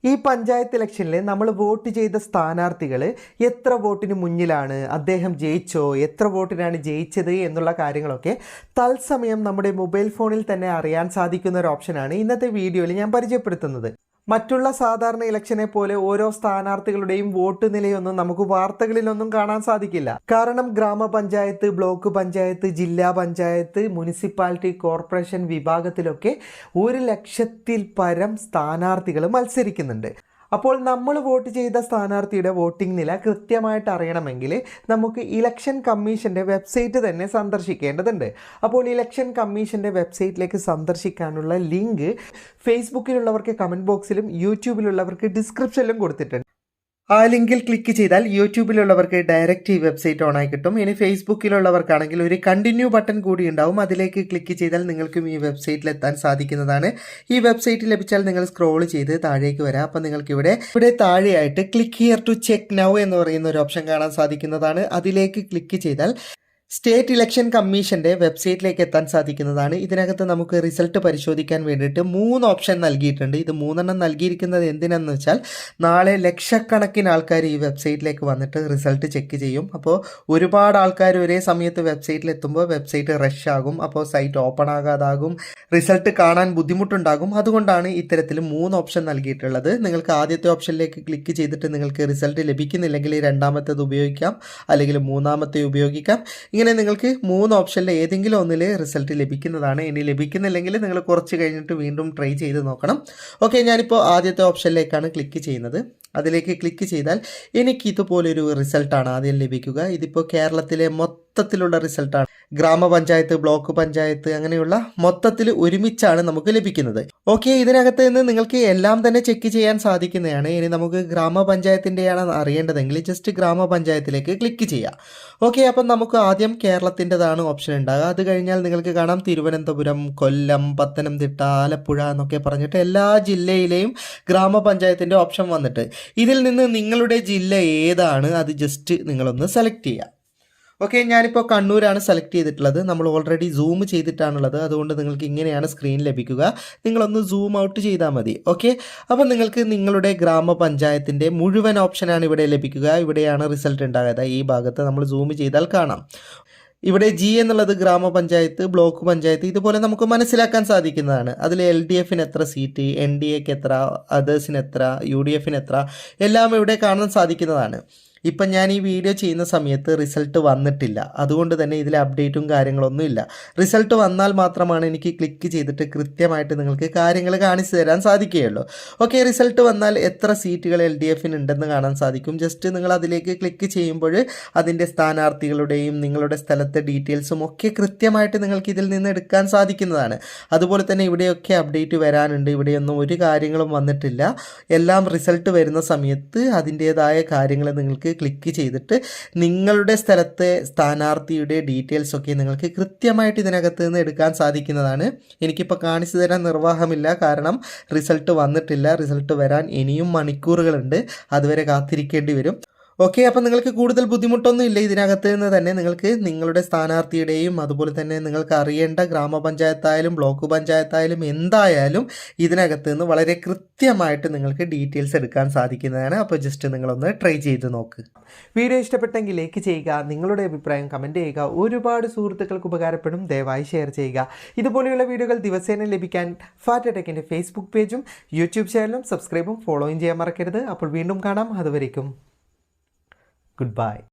ഈ പഞ്ചായത്ത് ഇലക്ഷനിൽ നമ്മൾ വോട്ട് ചെയ്ത സ്ഥാനാർത്ഥികൾ എത്ര വോട്ടിന് മുന്നിലാണ്, അദ്ദേഹം ജയിച്ചോ, എത്ര വോട്ടിനാണ് ജയിച്ചത് എന്നുള്ള കാര്യങ്ങളൊക്കെ തത്സമയം നമ്മുടെ മൊബൈൽ ഫോണിൽ തന്നെ അറിയാൻ സാധിക്കുന്ന ഒരു ഓപ്ഷനാണ് ഇന്നത്തെ വീഡിയോയിൽ ഞാൻ പരിചയപ്പെടുത്തുന്നത്. മറ്റുള്ള സാധാരണ ഇലക്ഷനെ പോലെ ഓരോ സ്ഥാനാർത്ഥികളുടെയും വോട്ട് നിലയൊന്നും നമുക്ക് വാർത്തകളിലൊന്നും കാണാൻ സാധിക്കില്ല. കാരണം ഗ്രാമപഞ്ചായത്ത്, ബ്ലോക്ക് പഞ്ചായത്ത്, ജില്ലാ പഞ്ചായത്ത്, മുനിസിപ്പാലിറ്റി, കോർപ്പറേഷൻ വിഭാഗത്തിലൊക്കെ 1,00,000-ൽ പരം സ്ഥാനാർത്ഥികൾ മത്സരിക്കുന്നുണ്ട്. അപ്പോൾ നമ്മൾ വോട്ട് ചെയ്ത സ്ഥാനാർത്ഥിയുടെ വോട്ടിംഗ് നില കൃത്യമായിട്ട് അറിയണമെങ്കിൽ നമുക്ക് ഇലക്ഷൻ കമ്മീഷൻ്റെ വെബ്സൈറ്റ് തന്നെ സന്ദർശിക്കേണ്ടതുണ്ട്. അപ്പോൾ ഇലക്ഷൻ കമ്മീഷൻ്റെ വെബ്സൈറ്റിലേക്ക് സന്ദർശിക്കാനുള്ള ലിങ്ക് ഫേസ്ബുക്കിലുള്ളവർക്ക് കമൻറ്റ് ബോക്സിലും യൂട്യൂബിലുള്ളവർക്ക് ഡിസ്ക്രിപ്ഷനിലും കൊടുത്തിട്ടുണ്ട്. ആ ലിങ്കിൽ ക്ലിക്ക് ചെയ്താൽ യൂട്യൂബിലുള്ളവർക്ക് ഡയറക്റ്റ് ഈ വെബ്സൈറ്റ് ഓൺ ആയി കിട്ടും. ഇനി ഫേസ്ബുക്കിലുള്ളവർക്കാണെങ്കിൽ ഒരു കണ്ടിന്യൂ ബട്ടൺ കൂടി ഉണ്ടാവും. അതിലേക്ക് ക്ലിക്ക് ചെയ്താൽ നിങ്ങൾക്കും ഈ വെബ്സൈറ്റിൽ എത്താൻ സാധിക്കുന്നതാണ്. ഈ വെബ്സൈറ്റ് ലഭിച്ചാൽ നിങ്ങൾ സ്ക്രോൾ ചെയ്ത് താഴേക്ക് വരാം. അപ്പം നിങ്ങൾക്ക് ഇവിടെ താഴെയായിട്ട് click here to check now എന്ന് പറയുന്ന ഒരു ഓപ്ഷൻ കാണാൻ സാധിക്കുന്നതാണ്. അതിലേക്ക് ക്ലിക്ക് ചെയ്താൽ സ്റ്റേറ്റ് ഇലക്ഷൻ കമ്മീഷൻ്റെ വെബ്സൈറ്റിലേക്ക് എത്താൻ സാധിക്കുന്നതാണ്. ഇതിനകത്ത് നമുക്ക് റിസൾട്ട് പരിശോധിക്കാൻ വേണ്ടിയിട്ട് 3 ഓപ്ഷൻ നൽകിയിട്ടുണ്ട്. ഇത് 3 നൽകിയിരിക്കുന്നത് എന്തിനെന്ന് വെച്ചാൽ നാളെ ലക്ഷക്കണക്കിന് ആൾക്കാർ ഈ വെബ്സൈറ്റിലേക്ക് വന്നിട്ട് റിസൾട്ട് ചെക്ക് ചെയ്യും. അപ്പോൾ ഒരുപാട് ആൾക്കാർ ഒരേ സമയത്ത് വെബ്സൈറ്റിൽ എത്തുമ്പോൾ വെബ്സൈറ്റ് റഷ് ആകും. അപ്പോൾ സൈറ്റ് ഓപ്പൺ ആകാതാകും, റിസൾട്ട് കാണാൻ ബുദ്ധിമുട്ടുണ്ടാകും. അതുകൊണ്ടാണ് ഇത്തരത്തിൽ 3 ഓപ്ഷൻ നൽകിയിട്ടുള്ളത്. നിങ്ങൾക്ക് ആദ്യത്തെ ഓപ്ഷനിലേക്ക് ക്ലിക്ക് ചെയ്തിട്ട് നിങ്ങൾക്ക് റിസൾട്ട് ലഭിക്കുന്നില്ലെങ്കിൽ രണ്ടാമത്തേത് ഉപയോഗിക്കാം, അല്ലെങ്കിൽ മൂന്നാമത്തെ ഉപയോഗിക്കാം. ഇങ്ങനെ നിങ്ങൾക്ക് 3 ഓപ്ഷനിൽ ഏതെങ്കിലും ഒന്നിൽ റിസൾട്ട് ലഭിക്കുന്നതാണ്. ഇനി ലഭിക്കുന്നില്ലെങ്കിൽ നിങ്ങൾ കുറച്ച് കഴിഞ്ഞിട്ട് വീണ്ടും ട്രൈ ചെയ്ത് നോക്കണം. ഓക്കെ, ഞാനിപ്പോൾ ആദ്യത്തെ ഓപ്ഷനിലേക്കാണ് ക്ലിക്ക് ചെയ്യുന്നത്. അതിലേക്ക് ക്ലിക്ക് ചെയ്താൽ എനിക്ക് ഇതുപോലൊരു റിസൾട്ടാണ് ആദ്യം ലഭിക്കുക. ഇതിപ്പോൾ കേരളത്തിലെ മൊത്തത്തിലുള്ള റിസൾട്ടാണ്. ഗ്രാമപഞ്ചായത്ത്, ബ്ലോക്ക് പഞ്ചായത്ത്, അങ്ങനെയുള്ള മൊത്തത്തിൽ ഒരുമിച്ചാണ് നമുക്ക് ലഭിക്കുന്നത്. ഓക്കെ, ഇതിനകത്ത് നിന്ന് നിങ്ങൾക്ക് എല്ലാം തന്നെ ചെക്ക് ചെയ്യാൻ സാധിക്കുന്നതാണ്. ഇനി നമുക്ക് ഗ്രാമപഞ്ചായത്തിൻ്റെയാണ് അറിയേണ്ടതെങ്കിൽ ജസ്റ്റ് ഗ്രാമപഞ്ചായത്തിലേക്ക് ക്ലിക്ക് ചെയ്യാം. ഓക്കെ, അപ്പം നമുക്ക് ആദ്യം കേരളത്തിൻ്റെതാണ് ഓപ്ഷൻ ഉണ്ടാകുക. അത് കഴിഞ്ഞാൽ നിങ്ങൾക്ക് കാണാം തിരുവനന്തപുരം, കൊല്ലം, പത്തനംതിട്ട, ആലപ്പുഴ എന്നൊക്കെ പറഞ്ഞിട്ട് എല്ലാ ജില്ലയിലെയും ഗ്രാമപഞ്ചായത്തിൻ്റെ ഓപ്ഷൻ വന്നിട്ട് ഇതിൽ നിന്ന് നിങ്ങളുടെ ജില്ല ഏതാണ് അത് ജസ്റ്റ് നിങ്ങളൊന്ന് സെലക്ട് ചെയ്യുക. ഓക്കെ, ഞാനിപ്പോൾ കണ്ണൂരാണ് സെലക്ട് ചെയ്തിട്ടുള്ളത്. നമ്മൾ ഓൾറെഡി സൂം ചെയ്തിട്ടാണുള്ളത്. അതുകൊണ്ട് നിങ്ങൾക്ക് ഇങ്ങനെയാണ് സ്ക്രീൻ ലഭിക്കുക. നിങ്ങളൊന്ന് സൂം ഔട്ട് ചെയ്താൽ മതി. ഓക്കെ, അപ്പോൾ നിങ്ങൾക്ക് നിങ്ങളുടെ ഗ്രാമപഞ്ചായത്തിൻ്റെ മുഴുവൻ ഓപ്ഷനാണ് ഇവിടെ ലഭിക്കുക. ഇവിടെയാണ് റിസൾട്ട് ഉണ്ടാകുക. ഈ ഭാഗത്ത് നമ്മൾ സൂം ചെയ്താൽ കാണാം. ഇവിടെ ജി എന്നുള്ളത് ഗ്രാമപഞ്ചായത്ത്, ബ്ലോക്ക് പഞ്ചായത്ത്, ഇതുപോലെ നമുക്ക് മനസ്സിലാക്കാൻ സാധിക്കുന്നതാണ്. അതിൽ LDFന് എത്ര സീറ്റ്, NDAക്ക് എത്ര, അതേഴ്സിന് എത്ര, UDFന് എത്ര, എല്ലാം ഇവിടെ കാണാൻ സാധിക്കുന്നതാണ്. ഇപ്പം ഞാൻ ഈ വീഡിയോ ചെയ്യുന്ന സമയത്ത് റിസൾട്ട് വന്നിട്ടില്ല. അതുകൊണ്ട് തന്നെ ഇതിൽ അപ്ഡേറ്റും കാര്യങ്ങളൊന്നും ഇല്ല. റിസൾട്ട് വന്നാൽ മാത്രമാണ് എനിക്ക് ക്ലിക്ക് ചെയ്തിട്ട് കൃത്യമായിട്ട് നിങ്ങൾക്ക് കാര്യങ്ങൾ കാണിച്ചു തരാൻ സാധിക്കുകയുള്ളൂ. ഓക്കെ, റിസൾട്ട് വന്നാൽ എത്ര സീറ്റുകൾ LDFന് ഉണ്ടെന്ന് കാണാൻ സാധിക്കും. ജസ്റ്റ് നിങ്ങൾ അതിലേക്ക് ക്ലിക്ക് ചെയ്യുമ്പോൾ അതിൻ്റെ സ്ഥാനാർത്ഥികളുടെയും നിങ്ങളുടെ സ്ഥലത്തെ ഡീറ്റെയിൽസും ഒക്കെ കൃത്യമായിട്ട് നിങ്ങൾക്ക് ഇതിൽ നിന്ന് എടുക്കാൻ സാധിക്കുന്നതാണ്. അതുപോലെ തന്നെ ഇവിടെയൊക്കെ അപ്ഡേറ്റ് വരാനുണ്ട്. ഇവിടെയൊന്നും ഒരു കാര്യങ്ങളും വന്നിട്ടില്ല. എല്ലാം റിസൾട്ട് വരുന്ന സമയത്ത് അതിൻ്റേതായ കാര്യങ്ങൾ നിങ്ങൾക്ക് ക്ലിക്ക് ചെയ്തിട്ട് നിങ്ങളുടെ സ്ഥലത്തെ സ്ഥാനാർത്ഥിയുടെ ഡീറ്റെയിൽസൊക്കെ നിങ്ങൾക്ക് കൃത്യമായിട്ട് ഇതിനകത്ത് നിന്ന് എടുക്കാൻ സാധിക്കുന്നതാണ്. എനിക്കിപ്പോൾ കാണിച്ചു തരാൻ നിർവാഹമില്ല, കാരണം റിസൾട്ട് വന്നിട്ടില്ല. റിസൾട്ട് വരാൻ ഇനിയും മണിക്കൂറുകളുണ്ട്. അതുവരെ കാത്തിരിക്കേണ്ടി വരും. ഓക്കെ, അപ്പം നിങ്ങൾക്ക് കൂടുതൽ ബുദ്ധിമുട്ടൊന്നും ഇല്ല. ഇതിനകത്ത് നിന്ന് തന്നെ നിങ്ങൾക്ക് നിങ്ങളുടെ സ്ഥാനാർത്ഥിയുടെയും അതുപോലെ തന്നെ നിങ്ങൾക്ക് അറിയേണ്ട ഗ്രാമപഞ്ചായത്തായാലും ബ്ലോക്ക് പഞ്ചായത്തായാലും എന്തായാലും ഇതിനകത്ത് നിന്ന് വളരെ കൃത്യമായിട്ട് നിങ്ങൾക്ക് ഡീറ്റെയിൽസ് എടുക്കാൻ സാധിക്കുന്നതാണ്. അപ്പോൾ ജസ്റ്റ് നിങ്ങളൊന്ന് ട്രൈ ചെയ്ത് നോക്ക്. വീഡിയോ ഇഷ്ടപ്പെട്ടെങ്കിൽ ലൈക്ക് ചെയ്യുക, നിങ്ങളുടെ അഭിപ്രായം കമൻറ്റ് ചെയ്യുക. ഒരുപാട് സുഹൃത്തുക്കൾക്ക് ഉപകാരപ്പെടും. ദയവായി ഷെയർ ചെയ്യുക. ഇതുപോലെയുള്ള വീഡിയോകൾ ദിവസേന ലഭിക്കാൻ ഫാറ്റ് ടെക്കിൻ്റെ ഫേസ്ബുക്ക് പേജും യൂട്യൂബ് ചാനലും സബ്സ്ക്രൈബും ഫോളോയും ചെയ്യാൻ മറക്കരുത്. അപ്പോൾ വീണ്ടും കാണാം. അതുവരേക്കും goodbye.